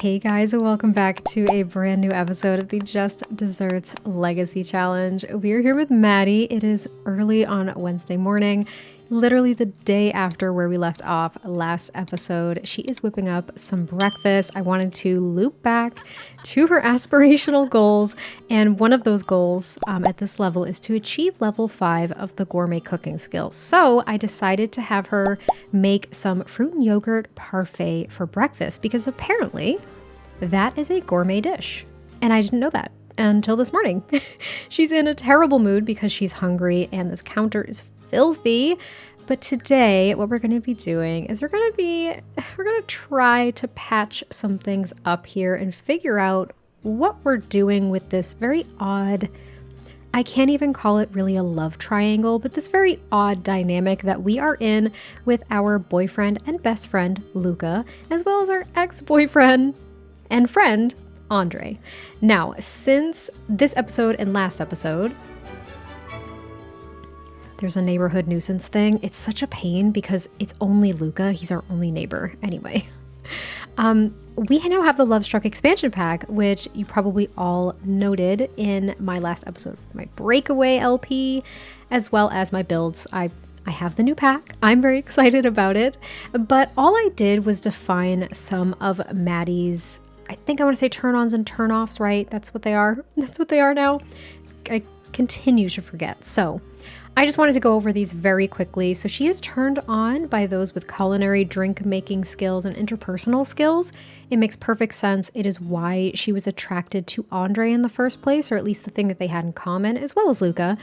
Hey guys, welcome back to a brand new episode of the Just Desserts Legacy Challenge. We are here with Maddie. It is early on Wednesday morning, literally the day after where we left off last episode. She is whipping up some breakfast. I wanted to loop back to her aspirational goals, and one of those goals at this level is to achieve level 5 of the gourmet cooking skill. So I decided to have her make some fruit and yogurt parfait for breakfast because apparently that is a gourmet dish. And I didn't know that until this morning. She's in a terrible mood because she's hungry and this counter is filthy. But today what we're going to be doing is we're going to try to patch some things up here and figure out what we're doing with this very odd, I can't even call it really a love triangle, but this very odd dynamic that we are in with our boyfriend and best friend, Lucca, as well as our ex-boyfriend and friend, Andre. Now, since this episode and last episode, there's a neighborhood nuisance thing. It's such a pain because it's only Lucca. He's our only neighbor anyway. We now have the Love Struck expansion pack, which you probably all noted in my last episode of my breakaway LP, as well as my builds. I have the new pack. I'm very excited about it. But all I did was define some of Maddie's, I think I want to say turn-ons and turn-offs, right? That's what they are. That's what they are now. I continue to forget. So I just wanted to go over these very quickly. So she is turned on by those with culinary, drink making skills, and interpersonal skills. It makes perfect sense. It is why she was attracted to Andre in the first place, or at least the thing that they had in common, as well as Lucca.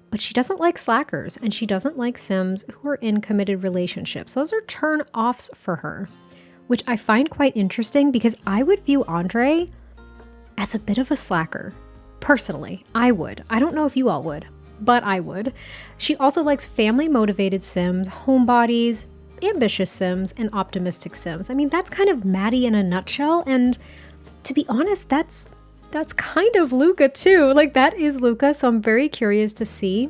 But she doesn't like slackers, and she doesn't like Sims who are in committed relationships. Those are turn offs for her, which I find quite interesting because I would view Andre as a bit of a slacker. Personally, I would. I don't know if you all would, but I would. She also likes family-motivated Sims, homebodies, ambitious Sims, and optimistic Sims. I mean, that's kind of Maddie in a nutshell, and to be honest, that's kind of Lucca too. Like, that is Lucca, so I'm very curious to see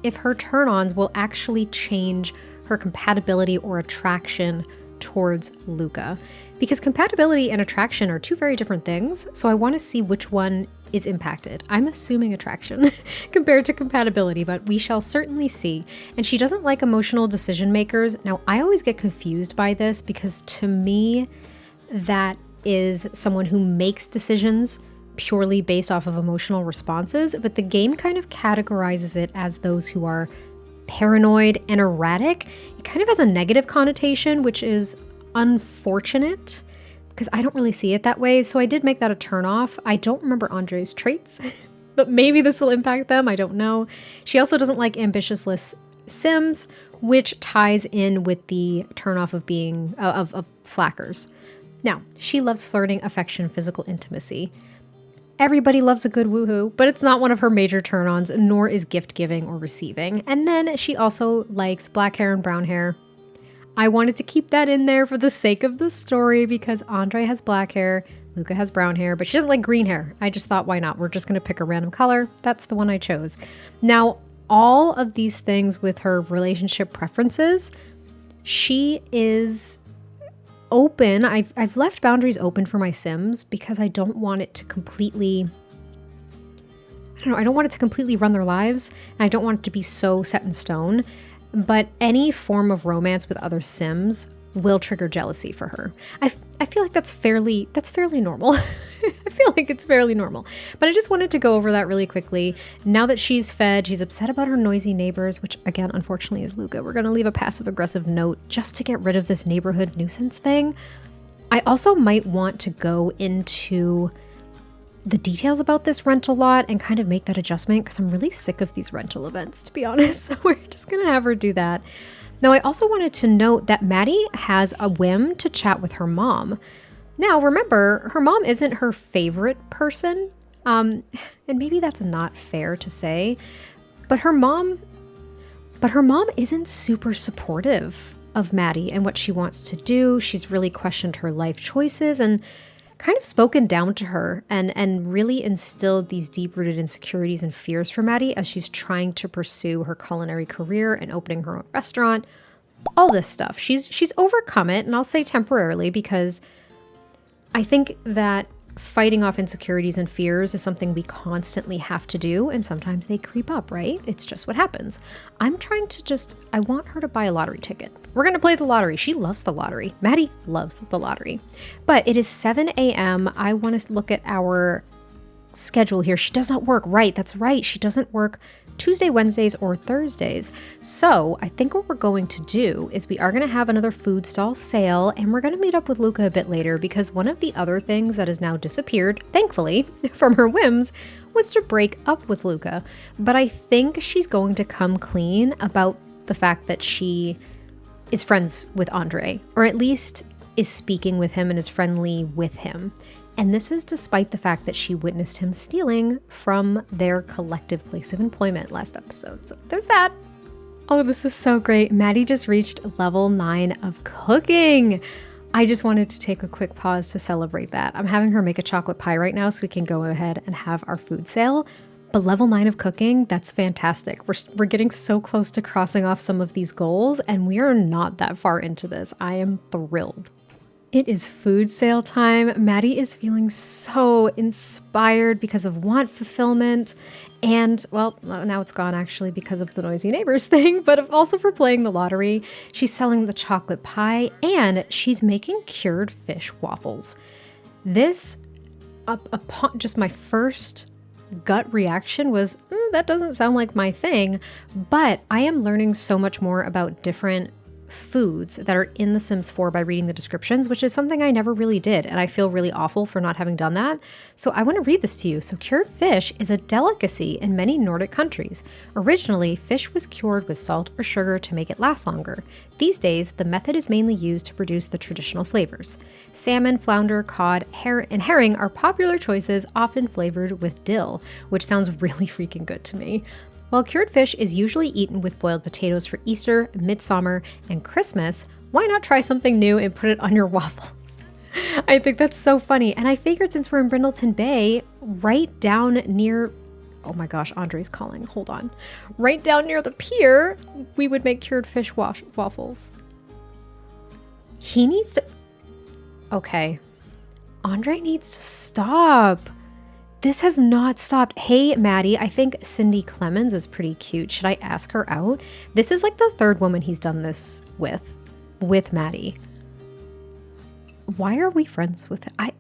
if her turn-ons will actually change her compatibility or attraction towards Lucca. Because compatibility and attraction are two very different things, so I want to see which one is impacted. I'm assuming attraction compared to compatibility, but we shall certainly see. And she doesn't like emotional decision makers. Now, I always get confused by this because to me, that is someone who makes decisions purely based off of emotional responses, but the game kind of categorizes it as those who are paranoid and erratic. It kind of has a negative connotation, which is unfortunate because I don't really see it that way. So I did make that a turn off. I don't remember Andre's traits, but maybe this will impact them. I don't know. She also doesn't like ambitious Sims, which ties in with the turn off of being of slackers. Now, she loves flirting, affection, physical intimacy. Everybody loves a good woohoo, but it's not one of her major turn-ons, nor is gift giving or receiving. And then she also likes black hair and brown hair. I wanted to keep that in there for the sake of the story because Andre has black hair, Lucca has brown hair, but she doesn't like green hair. I just thought, why not? We're just going to pick a random color. That's the one I chose. Now, all of these things with her relationship preferences, she is open. I've left boundaries open for my Sims because I don't want it to completely, I don't want it to completely run their lives, and I don't want it to be so set in stone. But any form of romance with other Sims will trigger jealousy for her. I feel like that's fairly normal. I feel like it's fairly normal. But I just wanted to go over that really quickly. Now that she's fed, she's upset about her noisy neighbors, which again, unfortunately is Lucca. We're going to leave a passive-aggressive note just to get rid of this neighborhood nuisance thing. I also might want to go into the details about this rental lot and kind of make that adjustment because I'm really sick of these rental events, to be honest. So we're just going to have her do that. Now, I also wanted to note that Maddie has a whim to chat with her mom. Now, remember, her mom isn't her favorite person, and maybe that's not fair to say, but her mom isn't super supportive of Maddie and what she wants to do. She's really questioned her life choices and kind of spoken down to her and really instilled these deep-rooted insecurities and fears for Maddie as she's trying to pursue her culinary career and opening her own restaurant. All this stuff. She's overcome it, and I'll say temporarily because I think that fighting off insecurities and fears is something we constantly have to do, and sometimes they creep up, right? It's just what happens. I want her to buy a lottery ticket. We're going to play the lottery. She loves the lottery. Maddie loves the lottery. But it is 7 a.m. I want to look at our schedule here. She does not work. Right, that's right. She doesn't work Tuesday, Wednesdays, or Thursdays. So I think what we're going to do is we are going to have another food stall sale, and we're going to meet up with Lucca a bit later, because one of the other things that has now disappeared, thankfully, from her whims was to break up with Lucca. But I think she's going to come clean about the fact that she is friends with Andre, or at least is speaking with him and is friendly with him. And this is despite the fact that she witnessed him stealing from their collective place of employment last episode. So there's that. Oh, this is so great. Maddie just reached level 9 of cooking. I just wanted to take a quick pause to celebrate that. I'm having her make a chocolate pie right now so we can go ahead and have our food sale. But level 9 of cooking, that's fantastic. We're getting so close to crossing off some of these goals, and we are not that far into this. I am thrilled. It is food sale time. Maddie is feeling so inspired because of want fulfillment, and, well, now it's gone actually because of the noisy neighbors thing, but also for playing the lottery. She's selling the chocolate pie, and she's making cured fish waffles. This, upon just my first gut reaction was, that doesn't sound like my thing, but I am learning so much more about different foods that are in The Sims 4 by reading the descriptions, which is something I never really did, and I feel really awful for not having done that. So I want to read this to you. So cured fish is a delicacy in many Nordic countries. Originally, fish was cured with salt or sugar to make it last longer. These days, the method is mainly used to produce the traditional flavors. Salmon, flounder, cod, and herring are popular choices, often flavored with dill, which sounds really freaking good to me. While cured fish is usually eaten with boiled potatoes for Easter, Midsummer, and Christmas, why not try something new and put it on your waffles? I think that's so funny. And I figured since we're in Brindleton Bay, right down near, oh my gosh, Andre's calling, hold on. Right down near the pier, we would make cured fish waffles. He needs to, okay. Andre needs to stop. This has not stopped. Hey, Maddie, I think Cindy Clemens is pretty cute. Should I ask her out? This is like the third woman he's done this with Maddie. Why are we friends with I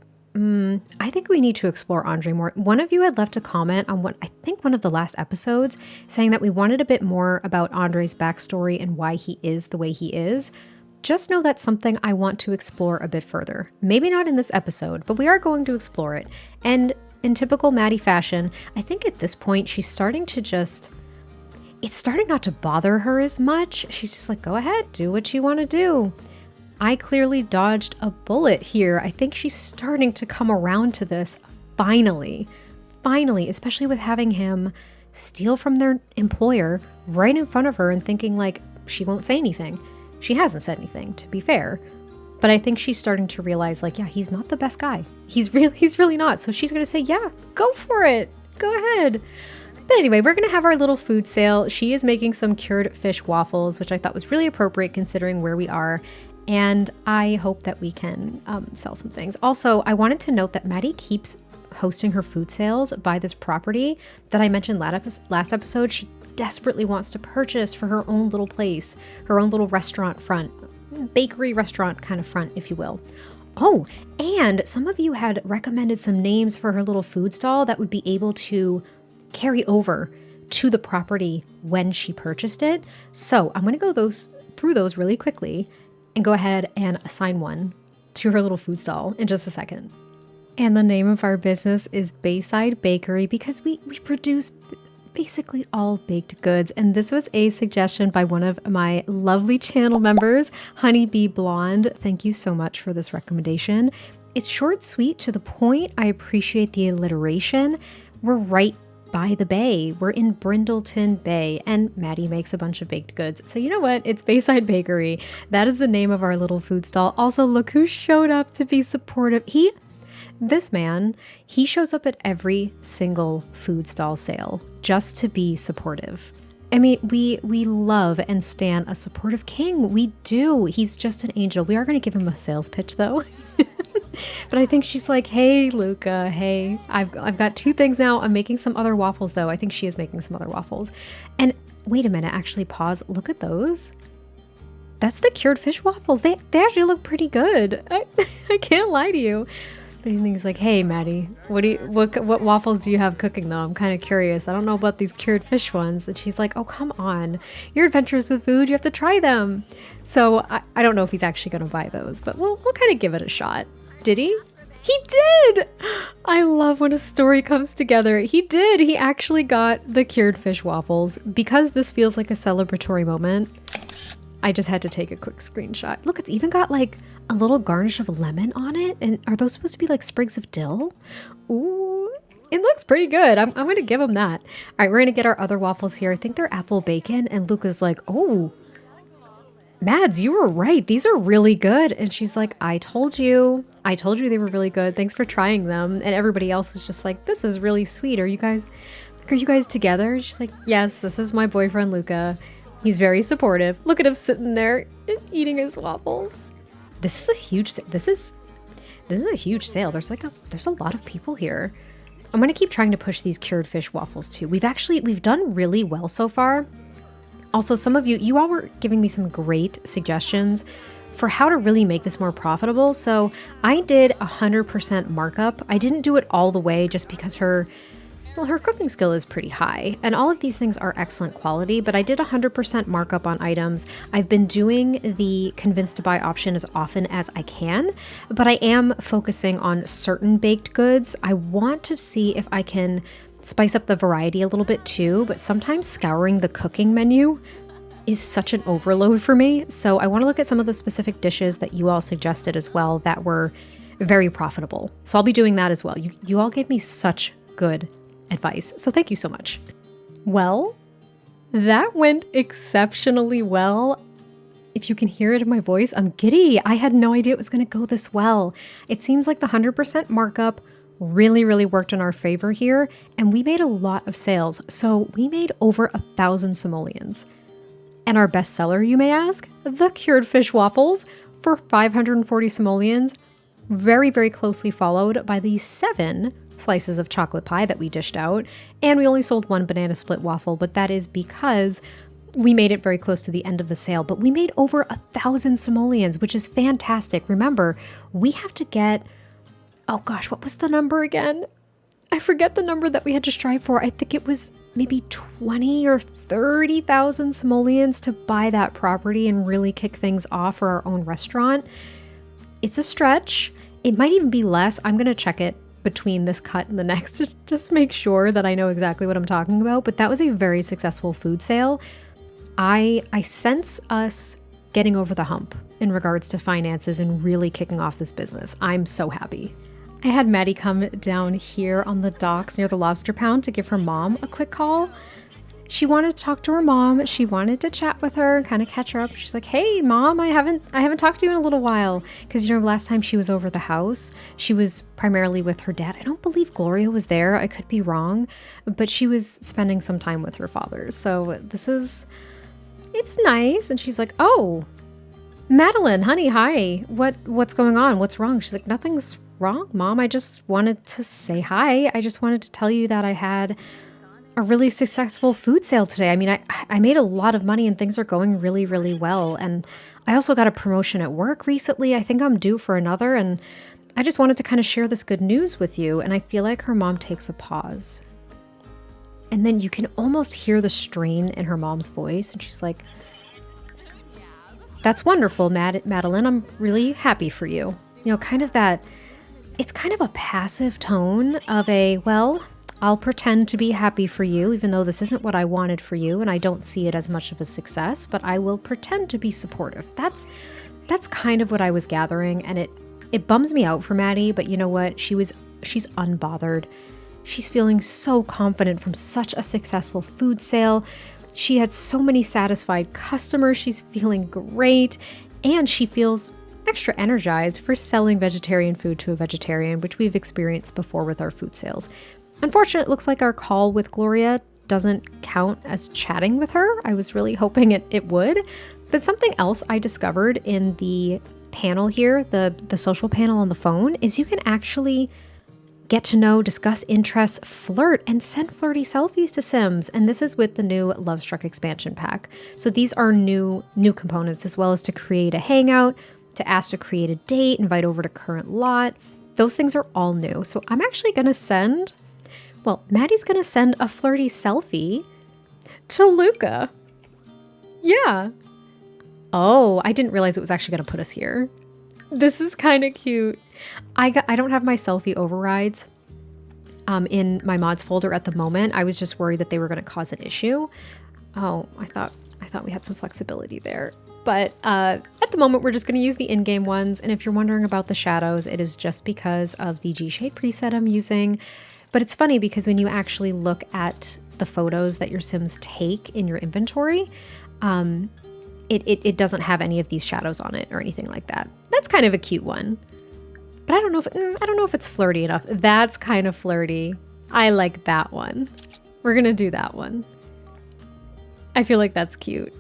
think we need to explore Andre more. One of you had left a comment on one of the last episodes saying that we wanted a bit more about Andre's backstory and why he is the way he is. Just know that's something I want to explore a bit further. Maybe not in this episode, but we are going to explore it. And in typical Maddie fashion, I think at this point she's starting to it's starting not to bother her as much. She's just like, go ahead, do what you want to do. I clearly dodged a bullet here. I think she's starting to come around to this finally, especially with having him steal from their employer right in front of her and thinking like she won't say anything. She hasn't said anything, to be fair. But I think she's starting to realize, like, yeah, he's not the best guy. He's really not. So she's going to say, yeah, go for it. Go ahead. But anyway, we're going to have our little food sale. She is making some cured fish waffles, which I thought was really appropriate considering where we are. And I hope that we can sell some things. Also, I wanted to note that Maddie keeps hosting her food sales by this property that I mentioned last episode. She desperately wants to purchase for her own little place, her own little restaurant front. Bakery restaurant kind of front, if you will. Oh, and some of you had recommended some names for her little food stall that would be able to carry over to the property when she purchased it. So I'm going to go through those really quickly and go ahead and assign one to her little food stall in just a second. And the name of our business is Bayside Bakery because we produce basically all baked goods, and this was a suggestion by one of my lovely channel members, Honeybee Blonde. Thank you so much for this recommendation. It's short, sweet, to the point. I appreciate the alliteration. We're right by the bay. We're in Brindleton Bay, and Maddie makes a bunch of baked goods. So you know what? It's Bayside Bakery. That is the name of our little food stall. Also, look who showed up to be supportive. This man, he shows up at every single food stall sale just to be supportive. I mean, we love and stan a supportive king. We do. He's just an angel. We are going to give him a sales pitch, though. But I think she's like, hey, Lucca, hey, I've got 2 things now. I'm making some other waffles, though. I think she is making some other waffles. And wait a minute, actually pause. Look at those. That's the cured fish waffles. They actually look pretty good. I can't lie to you. But he's like, hey, Maddie, what waffles do you have cooking, though? I'm kind of curious. I don't know about these cured fish ones. And she's like, oh, come on. You're adventurous with food. You have to try them. So I don't know if he's actually going to buy those, but we'll kind of give it a shot. Did he? He did! I love when a story comes together. He did. He actually got the cured fish waffles. Because this feels like a celebratory moment, I just had to take a quick screenshot. Look, it's even got like a little garnish of lemon on it. And are those supposed to be like sprigs of dill? Ooh, it looks pretty good. I'm going to give him that. All right, we're going to get our other waffles here. I think they're apple bacon. And Lucca's like, oh, Mads, you were right. These are really good. And she's like, I told you they were really good. Thanks for trying them. And everybody else is just like, this is really sweet. Are you guys together? And she's like, yes, this is my boyfriend, Lucca. He's very supportive. Look at him sitting there eating his waffles. This is a huge sale. There's a lot of people here. I'm going to keep trying to push these cured fish waffles too. We've done really well so far. Also, some of you all were giving me some great suggestions for how to really make this more profitable. So I did 100% markup. I didn't do it all the way just because her cooking skill is pretty high, and all of these things are excellent quality, but I did 100% markup on items. I've been doing the convinced to buy option as often as I can, but I am focusing on certain baked goods. I want to see if I can spice up the variety a little bit too, but sometimes scouring the cooking menu is such an overload for me. So I want to look at some of the specific dishes that you all suggested as well that were very profitable. So I'll be doing that as well. You all gave me such good advice. So thank you so much. Well, that went exceptionally well. If you can hear it in my voice, I'm giddy. I had no idea it was going to go this well. It seems like the 100% markup really, really worked in our favor here, and we made a lot of sales. So we made over 1,000 simoleons. And our best seller, you may ask, the cured fish waffles for 540 simoleons, very, very closely followed by the 7 slices of chocolate pie that we dished out, and we only sold 1 banana split waffle, but that is because we made it very close to the end of the sale. But we made over 1,000 simoleons, which is fantastic. Remember, we have to get, oh gosh, what was the number again? I forget the number that we had to strive for. I think it was maybe 20 or 30,000 simoleons to buy that property and really kick things off for our own restaurant. It's a stretch. It might even be less. I'm going to check it between this cut and the next to just make sure that I know exactly what I'm talking about. But that was a very successful food sale. I sense us getting over the hump in regards to finances and really kicking off this business. I'm so happy. I had Maddie come down here on the docks near the Lobster Pound to give her mom a quick call. She wanted to talk to her mom. She wanted to chat with her and kind of catch her up. She's like, hey, Mom, I haven't talked to you in a little while. Because, last time she was over the house, she was primarily with her dad. I don't believe Gloria was there. I could be wrong. But she was spending some time with her father. So it's nice. And she's like, oh, Madeline, honey, hi. What's going on? What's wrong? She's like, nothing's wrong, Mom. I just wanted to say hi. I just wanted to tell you that I had a really successful food sale today. I mean, I made a lot of money and things are going really, really well. And I also got a promotion at work recently. I think I'm due for another. And I just wanted to kind of share this good news with you. And I feel like her mom takes a pause. And then you can almost hear the strain in her mom's voice. And she's like, that's wonderful, Madeline. I'm really happy for you. Kind of that, it's kind of a passive tone of well, I'll pretend to be happy for you, even though this isn't what I wanted for you, and I don't see it as much of a success, but I will pretend to be supportive. That's kind of what I was gathering, and it bums me out for Maddie, but you know what? She's unbothered. She's feeling so confident from such a successful food sale. She had so many satisfied customers. She's feeling great, and she feels extra energized for selling vegetarian food to a vegetarian, which we've experienced before with our food sales. Unfortunately, it looks like our call with Gloria doesn't count as chatting with her. I was really hoping it would. But something else I discovered in the panel here, the social panel on the phone, is you can actually get to know, discuss interests, flirt, and send flirty selfies to Sims. And this is with the new Love Struck expansion pack. So these are new components, as well as to create a hangout, to ask to create a date, invite over to current lot. Those things are all new. So I'm actually going to send, well, Maddie's going to send a flirty selfie to Lucca. Yeah. Oh, I didn't realize it was actually going to put us here. This is kind of cute. I don't have my selfie overrides in my mods folder at the moment. I was just worried that they were going to cause an issue. Oh, I thought we had some flexibility there. But at the moment, we're just going to use the in-game ones. And if you're wondering about the shadows, it is just because of the G-Shade preset I'm using. But it's funny because when you actually look at the photos that your Sims take in your inventory, it doesn't have any of these shadows on it or anything like that. That's kind of a cute one. But I don't know if it's flirty enough. That's kind of flirty. I like that one. We're going to do that one. I feel like that's cute.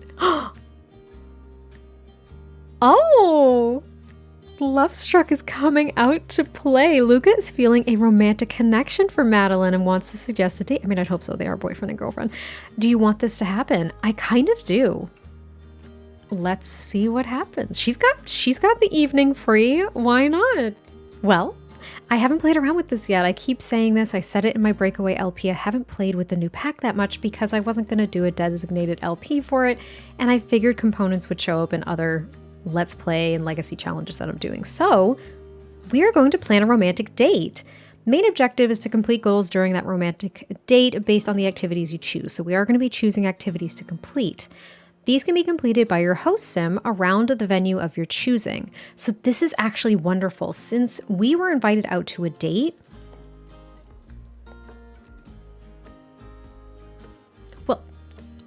Oh! Love Struck is coming out to play. Lucca is feeling a romantic connection for Madeline and wants to suggest a date. I mean, I'd hope so. They are boyfriend and girlfriend. Do you want this to happen? I kind of do. Let's see what happens. She's got the evening free. Why not? Well, I haven't played around with this yet. I keep saying this. I said it in my breakaway LP. I haven't played with the new pack that much because I wasn't going to do a designated LP for it. And I figured components would show up in other Let's Play and Legacy challenges that I'm doing. So we are going to plan a romantic date. Main objective is to complete goals during that romantic date based on the activities you choose. So we are going to be choosing activities to complete. These can be completed by your host sim around the venue of your choosing. So this is actually wonderful. Since we were invited out to a date, well,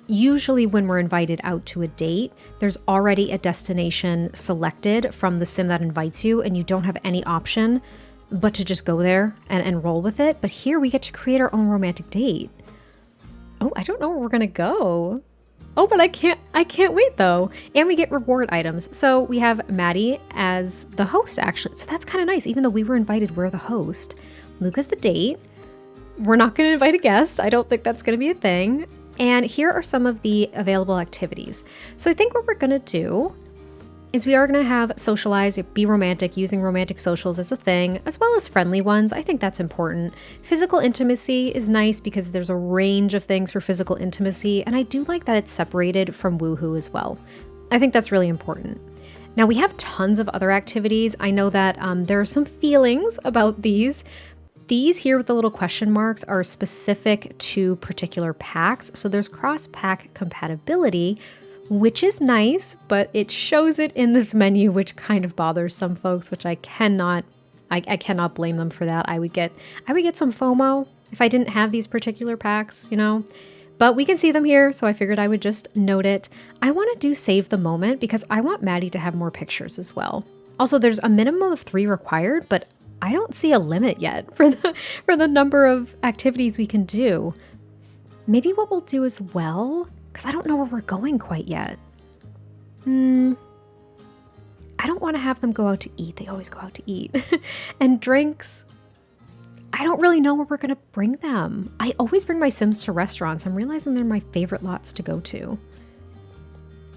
usually when we're invited out to a date, there's already a destination selected from the sim that invites you, and you don't have any option but to just go there and roll with it. But here we get to create our own romantic date. Oh, I don't know where we're gonna go. Oh, but I can't wait though. And we get reward items. So we have Maddie as the host actually. So that's kind of nice. Even though we were invited, we're the host. Lucca's the date. We're not going to invite a guest. I don't think that's going to be a thing. And here are some of the available activities. So I think what we're going to do is we are going to have socialize, be romantic, using romantic socials as a thing, as well as friendly ones. I think that's important. Physical intimacy is nice because there's a range of things for physical intimacy, and I do like that it's separated from woohoo as well. I think that's really important. Now we have tons of other activities. I know that there are some feelings about these. These here with the little question marks are specific to particular packs. So there's cross-pack compatibility, which is nice, but it shows it in this menu, which kind of bothers some folks, which I cannot blame them for that. I would get some FOMO if I didn't have these particular packs, you know, but we can see them here. So I figured I would just note it. I want to do save the moment because I want Maddie to have more pictures as well. Also, there's a minimum of 3 required, but I don't see a limit yet for the number of activities we can do. Maybe what we'll do as well, because I don't know where we're going quite yet. I don't want to have them go out to eat. They always go out to eat. And drinks, I don't really know where we're going to bring them. I always bring my Sims to restaurants. I'm realizing they're my favorite lots to go to.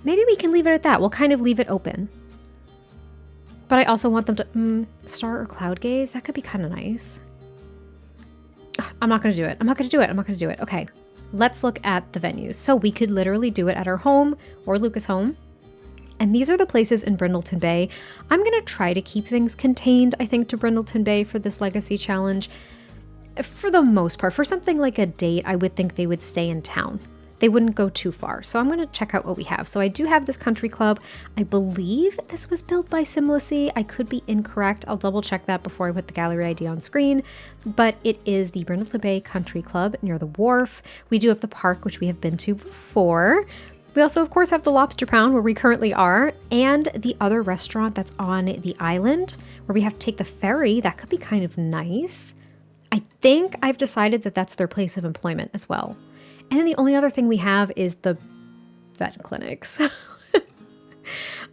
Maybe we can leave it at that. We'll kind of leave it open. But I also want them to, star or cloud gaze. That could be kind of nice. I'm not going to do it. I'm not going to do it. Okay. Let's look at the venues. So we could literally do it at our home or Lucca's home. And these are the places in Brindleton Bay. I'm going to try to keep things contained, I think, to Brindleton Bay for this Legacy Challenge. For the most part, for something like a date, I would think they would stay in town. They wouldn't go too far. So I'm going to check out what we have. So I do have this country club. I believe this was built by Simlecy. I could be incorrect. I'll double check that before I put the gallery ID on screen. But it is the Brindleton Bay Country Club near the wharf. We do have the park, which we have been to before. We also, of course, have the Lobster Pound where we currently are, and the other restaurant that's on the island where we have to take the ferry. That could be kind of nice. I think I've decided that that's their place of employment as well. And then the only other thing we have is the vet clinics.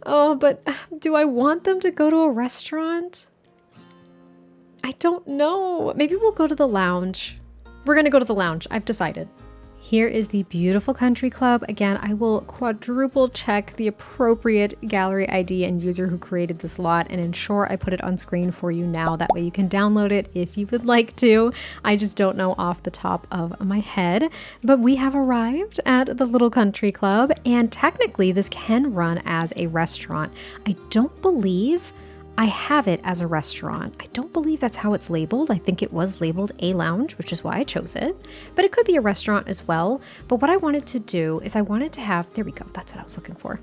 Oh, but do I want them to go to a restaurant? I don't know. Maybe we'll go to the lounge. We're going to go to the lounge. I've decided. Here is the beautiful country club. Again, I will quadruple check the appropriate gallery ID and user who created this lot and ensure I put it on screen for you now. That way you can download it if you would like to. I just don't know off the top of my head. But we have arrived at the little country club, and technically this can run as a restaurant. I don't believe I have it as a restaurant. I don't believe that's how it's labeled. I think it was labeled a lounge, which is why I chose it. But it could be a restaurant as well. But what I wanted to do is I wanted to have, there we go, that's what I was looking for.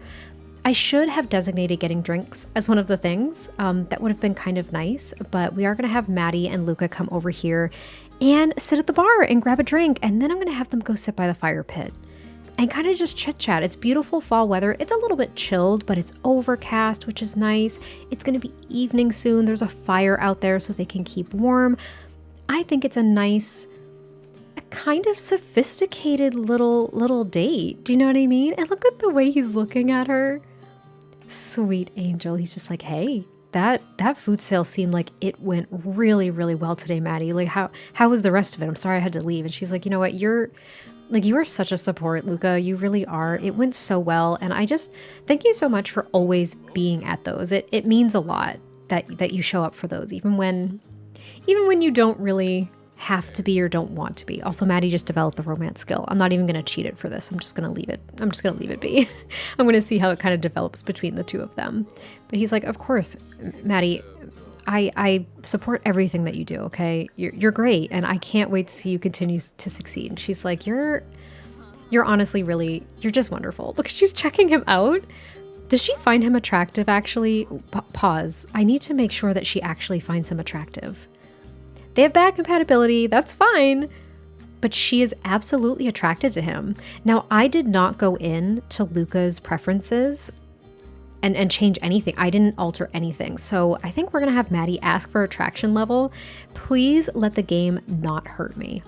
I should have designated getting drinks as one of the things. That would have been kind of nice. But we are going to have Maddie and Lucca come over here and sit at the bar and grab a drink. And then I'm going to have them go sit by the fire pit and kind of just chit chat. It's beautiful fall weather. It's a little bit chilled, but it's overcast, which is nice. It's going to be evening soon. There's a fire out there so they can keep warm. I think it's a nice, a kind of sophisticated little date. Do you know what I mean? And look at the way he's looking at her. Sweet angel. He's just like, hey, that food sale seemed like it went really, really well today, Maddie. Like how was the rest of it? I'm sorry I had to leave. And she's like, you know what? You are such a support, Lucca. You really are. It went so well. And I just thank you so much for always being at those. It means a lot that you show up for those, even when you don't really have to be or don't want to be. Also, Maddie just developed the romance skill. I'm not even going to cheat it for this. I'm just going to leave it be. I'm going to see how it kind of develops between the two of them. But he's like, of course, Maddie, I support everything that you do, okay? You're great, and I can't wait to see you continue to succeed. And she's like, you're honestly really, you're just wonderful. Look, she's checking him out. Does she find him attractive, actually? Pause. I need to make sure that she actually finds him attractive. They have bad compatibility, that's fine. But she is absolutely attracted to him. Now, I did not go in to Lucca's preferences and change anything. I didn't alter anything. So I think we're going to have Maddie ask for attraction level. Please let the game not hurt me.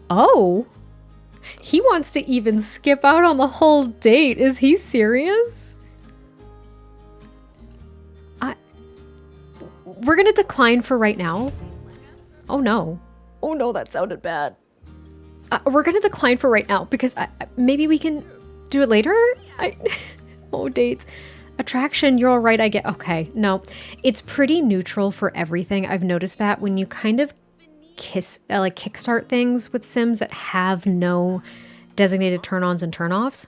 Oh, he wants to even skip out on the whole date. Is he serious? We're going to decline for right now. Oh no. Oh no, that sounded bad. We're going to decline for right now because maybe we can do it later? Oh, dates. Attraction, you're all right, I get. Okay, no. It's pretty neutral for everything. I've noticed that when you kind of kickstart things with Sims that have no designated turn-ons and turn-offs,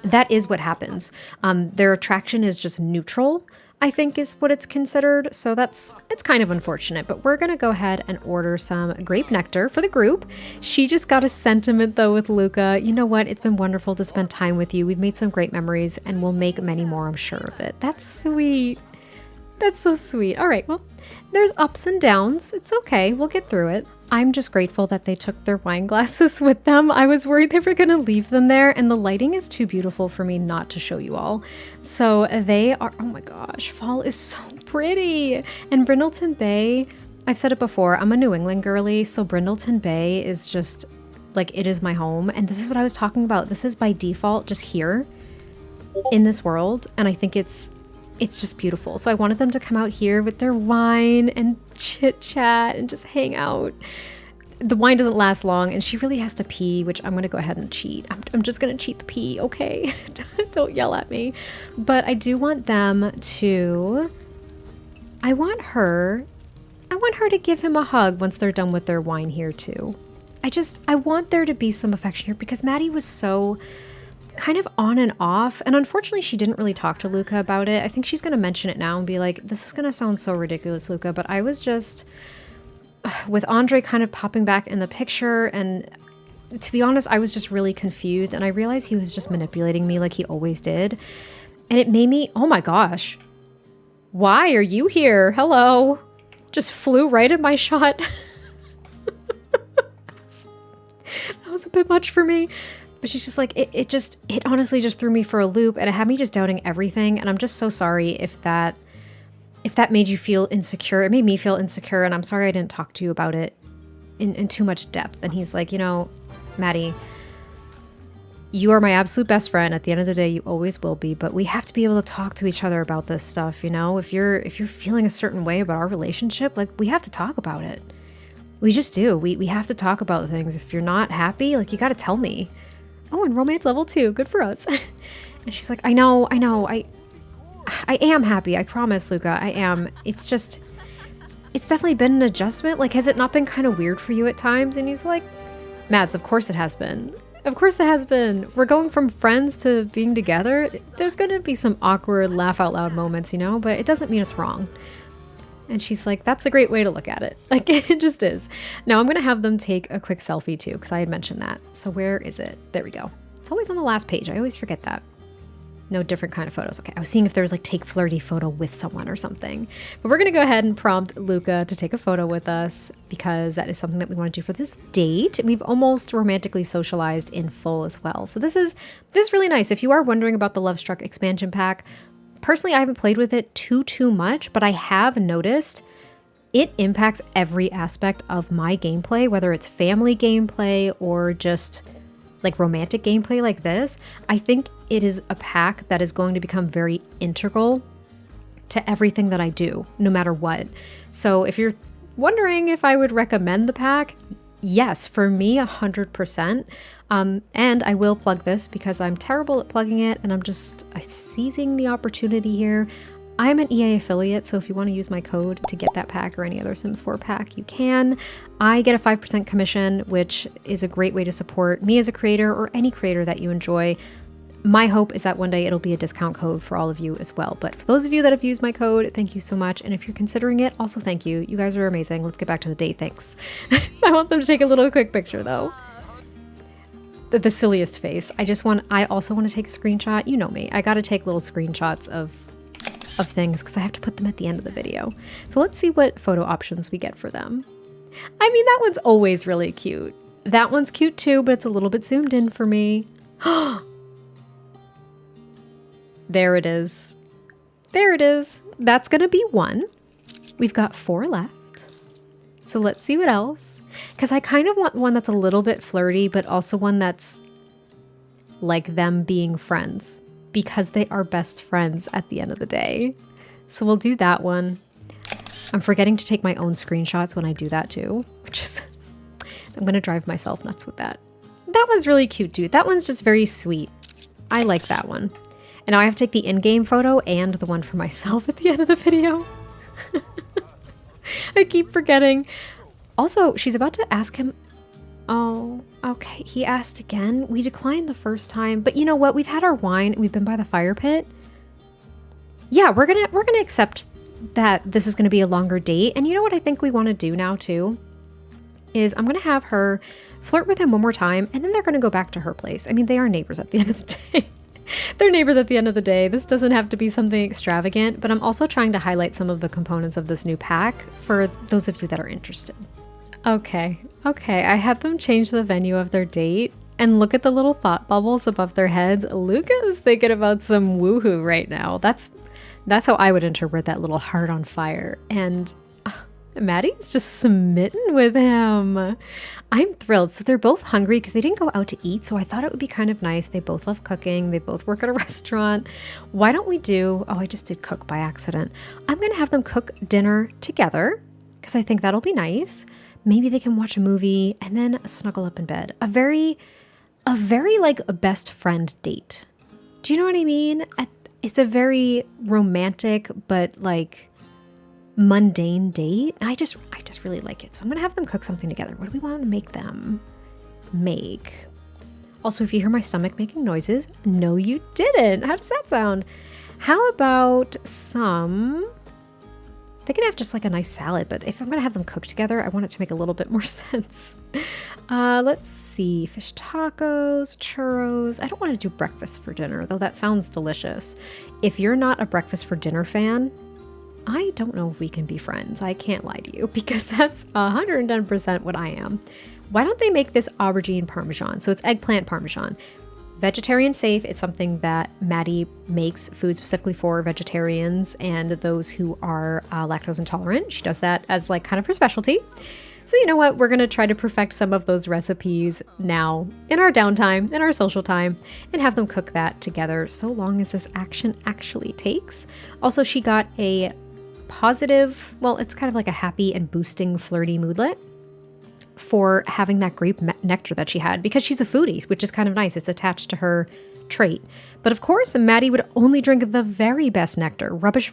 that is what happens. Their attraction is just neutral, I think is what it's considered. So it's kind of unfortunate, but we're going to go ahead and order some grape nectar for the group. She just got a sentiment though with Lucca. You know what? It's been wonderful to spend time with you. We've made some great memories and we'll make many more, I'm sure of it. That's sweet. That's so sweet. All right, well, there's ups and downs. It's okay. We'll get through it. I'm just grateful that they took their wine glasses with them. I was worried they were going to leave them there, and the lighting is too beautiful for me not to show you all. So they are, oh my gosh, fall is so pretty. And Brindleton Bay, I've said it before, I'm a New England girly, so Brindleton Bay is just like, it is my home. And this is what I was talking about. This is by default just here in this world, and I think it's just beautiful. So I wanted them to come out here with their wine and chit chat and just hang out. The wine doesn't last long and she really has to pee, which I'm going to go ahead and cheat. I'm just going to cheat the pee, okay? Don't yell at me. But I do want them to, I want her to give him a hug once they're done with their wine here too. I want there to be some affection here because Maddie was so kind of on and off, and unfortunately she didn't really talk to Lucca about it. I think she's going to mention it now and be like, this is going to sound so ridiculous, Lucca, but I was just with Andre kind of popping back in the picture, and to be honest, I was just really confused, and I realized he was just manipulating me like he always did, and it made me, oh my gosh, why are you here? Hello. Just flew right in my shot. That was a bit much for me. But she's just like, it honestly just threw me for a loop, and it had me just doubting everything. And I'm just so sorry if that made you feel insecure. It made me feel insecure, and I'm sorry I didn't talk to you about it in too much depth. And he's like, you know, Maddie, you are my absolute best friend. At the end of the day, you always will be, but we have to be able to talk to each other about this stuff, you know? If you're feeling a certain way about our relationship, like, we have to talk about it. We just do. We have to talk about things. If you're not happy, like, you got to tell me. Oh, and romance level 2. Good for us. And she's like, I know. I am happy. I promise, Lucca. I am. It's just, it's definitely been an adjustment. Like, has it not been kind of weird for you at times? And he's like, Mads, of course it has been. Of course it has been. We're going from friends to being together. There's going to be some awkward laugh out loud moments, you know, but it doesn't mean it's wrong. And she's like, that's a great way to look at it. Like, it just is. Now I'm going to have them take a quick selfie too, because I had mentioned that. So where is it? There we go. It's always on the last page. I always forget that. No different kind of photos. Okay, I was seeing if there was like take flirty photo with someone or something. But we're going to go ahead and prompt Lucca to take a photo with us because that is something that we want to do for this date. We've almost romantically socialized in full as well. So this is really nice. If you are wondering about the Love Struck expansion pack, personally, I haven't played with it too much, but I have noticed it impacts every aspect of my gameplay, whether it's family gameplay or just like romantic gameplay like this. I think it is a pack that is going to become very integral to everything that I do, no matter what. So if you're wondering if I would recommend the pack, yes, for me, 100%. And I will plug this because I'm terrible at plugging it and I'm just seizing the opportunity here. I'm an EA affiliate, so if you want to use my code to get that pack or any other Sims 4 pack, you can. I get a 5% commission, which is a great way to support me as a creator or any creator that you enjoy. My hope is that one day it'll be a discount code for all of you as well. But for those of you that have used my code, thank you so much. And if you're considering it, also thank you. You guys are amazing. Let's get back to the date. Thanks. I want them to take a little quick picture though. The silliest face. I also want to take a screenshot. You know me. I got to take little screenshots of things because I have to put them at the end of the video. So let's see what photo options we get for them. I mean, that one's always really cute. That one's cute too, but it's a little bit zoomed in for me. There it is. There it is. That's gonna be one. We've got 4 left. So let's see what else. Because I kind of want one that's a little bit flirty, but also one that's like them being friends, because they are best friends at the end of the day. So we'll do that one. I'm forgetting to take my own screenshots when I do that too, which is, I'm gonna drive myself nuts with that. That one's really cute too. That one's just very sweet. I like that one. And now I have to take the in-game photo and the one for myself at the end of the video. I keep forgetting. Also, she's about to ask him. Oh, okay. He asked again. We declined the first time, but you know what? We've had our wine and we've been by the fire pit. Yeah, we're gonna accept that this is gonna be a longer date. And you know what I think we want to do now too? Is I'm gonna have her flirt with him one more time, and then they're gonna go back to her place. I mean, they are neighbors at the end of the day. They're neighbors at the end of the day. This doesn't have to be something extravagant, but I'm also trying to highlight some of the components of this new pack for those of you that are interested. Okay, I had them change the venue of their date, and look at the little thought bubbles above their heads. Lucca is thinking about some woohoo right now. That's how I would interpret that little heart on fire. And Maddie is just smitten with him. I'm thrilled. So they're both hungry because they didn't go out to eat. So I thought it would be kind of nice. They both love cooking. They both work at a restaurant. Why don't we do, oh, I just did cook by accident. I'm going to have them cook dinner together because I think that'll be nice. Maybe they can watch a movie and then snuggle up in bed. A very like a best friend date. Do you know what I mean? It's a very romantic, but like mundane date. I just really like it. So I'm gonna have them cook something together. What do we want to make them make? Also, if you hear my stomach making noises, no you didn't. How does that sound? How about some, they can have just like a nice salad, but if I'm gonna have them cook together, I want it to make a little bit more sense. Let's see, fish tacos, churros. I don't want to do breakfast for dinner, though that sounds delicious. If you're not a breakfast for dinner fan, I don't know if we can be friends. I can't lie to you because that's 110% what I am. Why don't they make this aubergine parmesan? So it's eggplant parmesan. Vegetarian safe. It's something that Maddie makes food specifically for vegetarians and those who are lactose intolerant. She does that as like kind of her specialty. So you know what? We're going to try to perfect some of those recipes now in our downtime, in our social time, and have them cook that together so long as this action actually takes. Also, she got a positive, well, it's kind of like a happy and boosting flirty moodlet for having that grape nectar that she had, because she's a foodie, which is kind of nice. It's attached to her trait. But of course, Maddie would only drink the very best nectar. Rubbish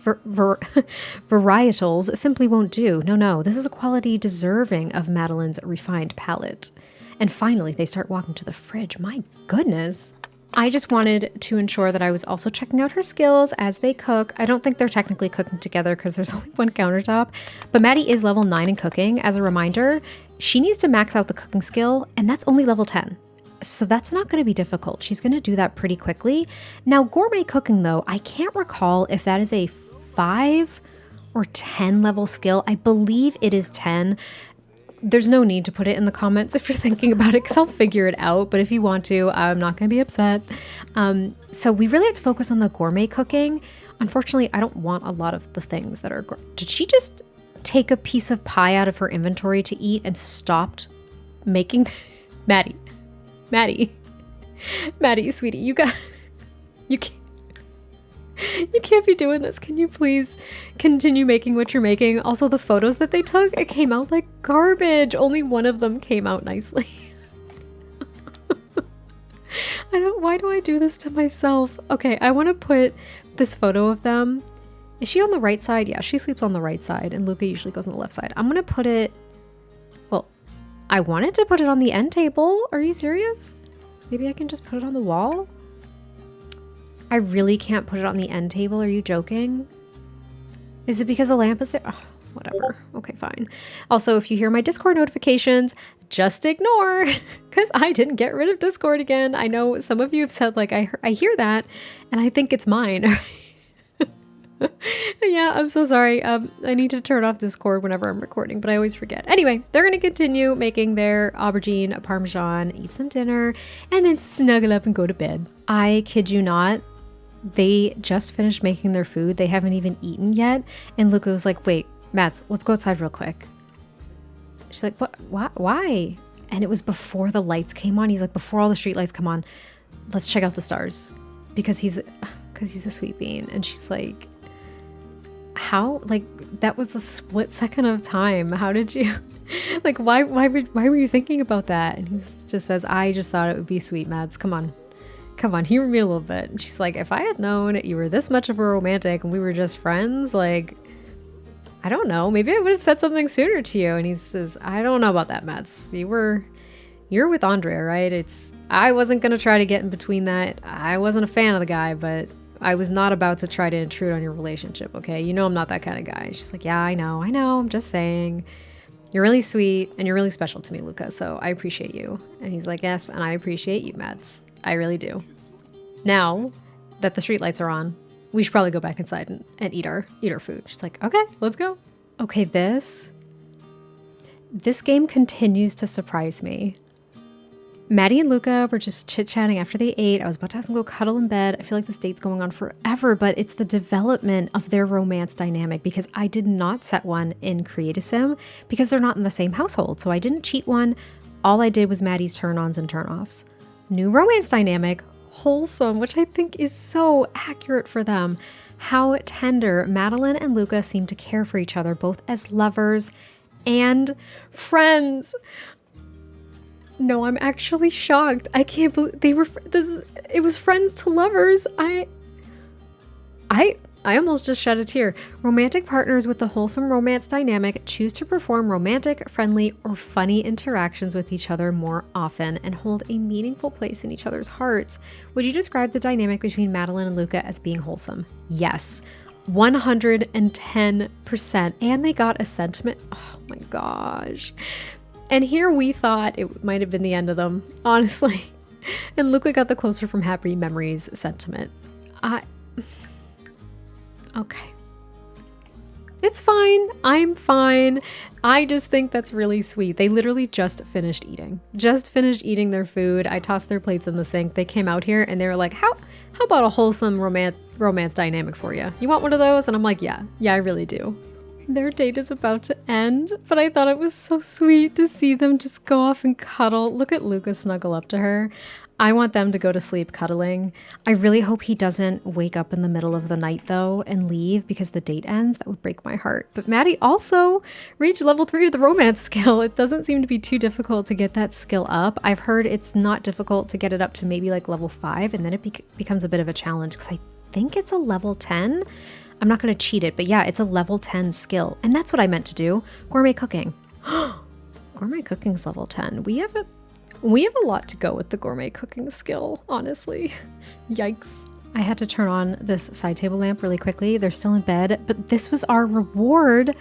varietals simply won't do. No, this is a quality deserving of Madeline's refined palate. And finally, they start walking to the fridge. My goodness. I just wanted to ensure that I was also checking out her skills as they cook. I don't think they're technically cooking together because there's only one countertop, but Maddie is level 9 in cooking. As a reminder, she needs to max out the cooking skill, and that's only level 10. So that's not going to be difficult. She's going to do that pretty quickly. Now, gourmet cooking, though, I can't recall if that is a 5 or 10 level skill. I believe it is 10. There's no need to put it in the comments if you're thinking about it, because I'll figure it out. But if you want to, I'm not going to be upset. So we really have to focus on the gourmet cooking. Unfortunately, I don't want a lot of the things that are... Did she just take a piece of pie out of her inventory to eat and stopped making... Maddie, sweetie, you can't be doing this. Can you please continue making what you're making? Also, the photos that they took, it came out like garbage. Only one of them came out nicely. Why do I do this to myself? Okay, I want to put this photo of them. Is she on the right side? Yeah, she sleeps on the right side, and Lucca usually goes on the left side. I'm going to put it, well, I wanted to put it on the end table. Are you serious? Maybe I can just put it on the wall? I really can't put it on the end table. Are you joking? Is it because the lamp is there? Oh, whatever. Okay, fine. Also, if you hear my Discord notifications, just ignore, because I didn't get rid of Discord again. I know some of you have said, like, I hear that, and I think it's mine. Yeah, I'm so sorry. I need to turn off Discord whenever I'm recording, but I always forget. Anyway, they're going to continue making their aubergine parmesan, eat some dinner, and then snuggle up and go to bed. I kid you not. They just finished making their food. They haven't even eaten yet. And Lucca was like, wait, Mads, let's go outside real quick. She's like, what? Why? And it was before the lights came on. He's like, before all the street lights come on, let's check out the stars. Because he's a sweet bean. And she's like, how? Like, that was a split second of time. How did you, like, why were you thinking about that? And he just says, I just thought it would be sweet, Mads. Come on, humor me a little bit. And she's like, if I had known you were this much of a romantic and we were just friends, like, I don't know, maybe I would have said something sooner to you. And he says, I don't know about that, Mads. You're with Andrea, right? I wasn't going to try to get in between that. I wasn't a fan of the guy, but I was not about to try to intrude on your relationship, okay? You know I'm not that kind of guy. She's like, yeah, I know. I'm just saying. You're really sweet and you're really special to me, Lucca, so I appreciate you. And he's like, yes, and I appreciate you, Mads. I really do. Now that the streetlights are on, we should probably go back inside and eat our food. She's like, okay, let's go. Okay, this game continues to surprise me. Maddie and Lucca were just chit-chatting after they ate. I was about to have them go cuddle in bed. I feel like this date's going on forever, but it's the development of their romance dynamic, because I did not set one in Create-A-Sim because they're not in the same household. So I didn't cheat one. All I did was Maddie's turn-ons and turn-offs. New romance dynamic, wholesome, which I think is so accurate for them. How tender Madeline and Lucca seem to care for each other, both as lovers and friends. No, I'm actually shocked. I can't believe it was friends to lovers. I almost just shed a tear. Romantic partners with the wholesome romance dynamic choose to perform romantic, friendly, or funny interactions with each other more often and hold a meaningful place in each other's hearts. Would you describe the dynamic between Madeline and Lucca as being wholesome? Yes. 110%. And they got a sentiment. Oh my gosh. And here we thought it might have been the end of them, honestly. And Lucca got the closer from happy memories sentiment. Okay. It's fine. I'm fine. I just think that's really sweet. They literally just finished eating their food. I tossed their plates in the sink. They came out here and they were like, how about a wholesome romance dynamic for you? You want one of those? And I'm like, yeah, I really do. Their date is about to end, but I thought it was so sweet to see them just go off and cuddle. Look at Lucca snuggle up to her. I want them to go to sleep cuddling. I really hope he doesn't wake up in the middle of the night though and leave because the date ends. That would break my heart. But Maddie also reached level 3 of the romance skill. It doesn't seem to be too difficult to get that skill up. I've heard it's not difficult to get it up to maybe like level 5, and then it becomes a bit of a challenge because I think it's a level 10. I'm not going to cheat it, but yeah, it's a level 10 skill. And that's what I meant to do. Gourmet cooking. Gourmet cooking's level 10. We have a lot to go with the gourmet cooking skill, honestly. Yikes. I had to turn on this side table lamp really quickly. They're still in bed, but this was our reward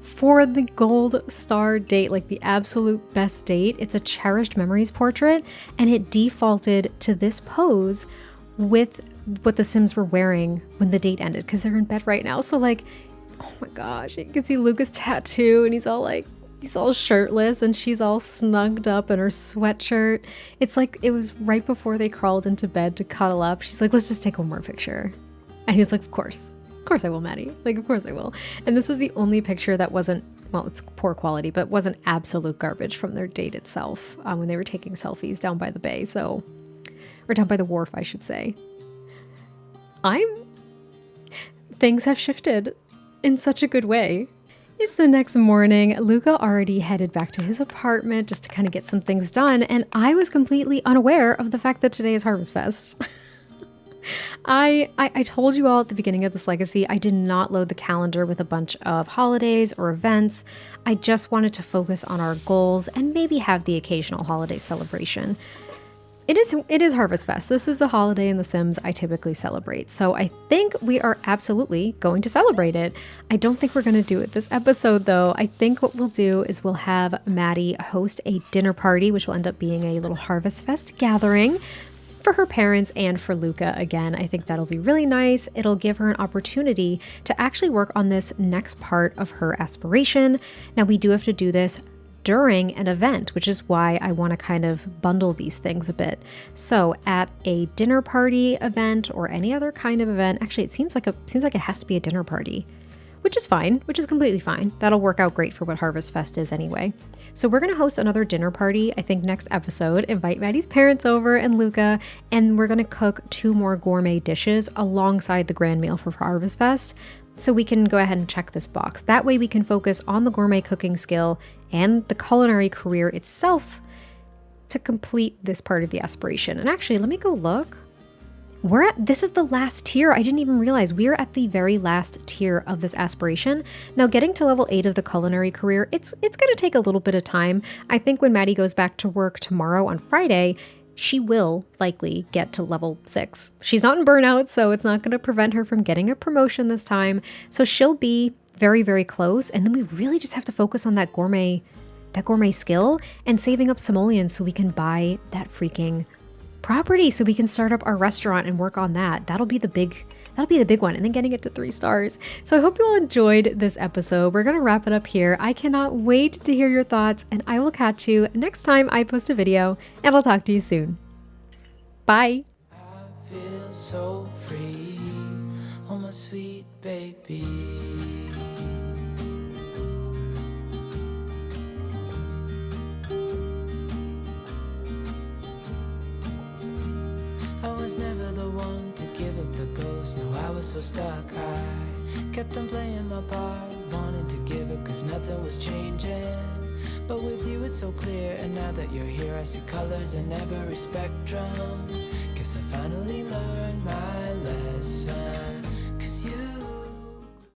for the gold star date, like the absolute best date. It's a cherished memories portrait, and it defaulted to this pose with what the Sims were wearing when the date ended, because they're in bed right now. So like, oh my gosh, you can see Lucca's tattoo, and he's all shirtless, and she's all snugged up in her sweatshirt. It's like it was right before they crawled into bed to cuddle up. She's like, let's just take one more picture. And he was like, of course I will, Maddie. Like, of course I will. And this was the only picture that wasn't, well, it's poor quality, but wasn't absolute garbage from their date itself, when they were taking selfies down by the bay. So, or down by the wharf, I should say. Things have shifted in such a good way. It's the next morning. Lucca already headed back to his apartment just to kind of get some things done, and I was completely unaware of the fact that today is Harvest Fest. I told you all at the beginning of this legacy, I did not load the calendar with a bunch of holidays or events. I just wanted to focus on our goals and maybe have the occasional holiday celebration. It is Harvest Fest. This is a holiday in The Sims I typically celebrate. So I think we are absolutely going to celebrate it. I don't think we're going to do it this episode though. I think what we'll do is we'll have Maddie host a dinner party, which will end up being a little Harvest Fest gathering for her parents and for Lucca again. I think that'll be really nice. It'll give her an opportunity to actually work on this next part of her aspiration. Now we do have to do this during an event, which is why I want to kind of bundle these things a bit. So at a dinner party event or any other kind of event, actually it seems like it has to be a dinner party, which is fine, which is completely fine. That'll work out great for what Harvest Fest is anyway. So we're going to host another dinner party, I think next episode, invite Maddie's parents over and Lucca, and we're going to cook 2 more gourmet dishes alongside the grand meal for Harvest Fest. So we can go ahead and check this box. That way we can focus on the gourmet cooking skill and the culinary career itself to complete this part of the aspiration. And actually, let me go look. This is the last tier. I didn't even realize we are at the very last tier of this aspiration. Now getting to level 8 of the culinary career, it's going to take a little bit of time. I think when Maddie goes back to work tomorrow on Friday, she will likely get to level 6. She's not in burnout, so it's not going to prevent her from getting a promotion this time. So she'll be very, very close. And then we really just have to focus on that gourmet skill and saving up simoleons so we can buy that freaking property, so we can start up our restaurant and work on that. That'll be the big one, and then getting it to 3 stars. So I hope you all enjoyed this episode. We're going to wrap it up here. I cannot wait to hear your thoughts, and I will catch you next time I post a video, and I'll talk to you soon. Bye. I feel so free, oh my sweet baby. I was never the one to give up the ghost. No, I was so stuck. I kept on playing my part, wanting to give up cause nothing was changing. But with you it's so clear, and now that you're here I see colors in every spectrum. Guess I finally learned my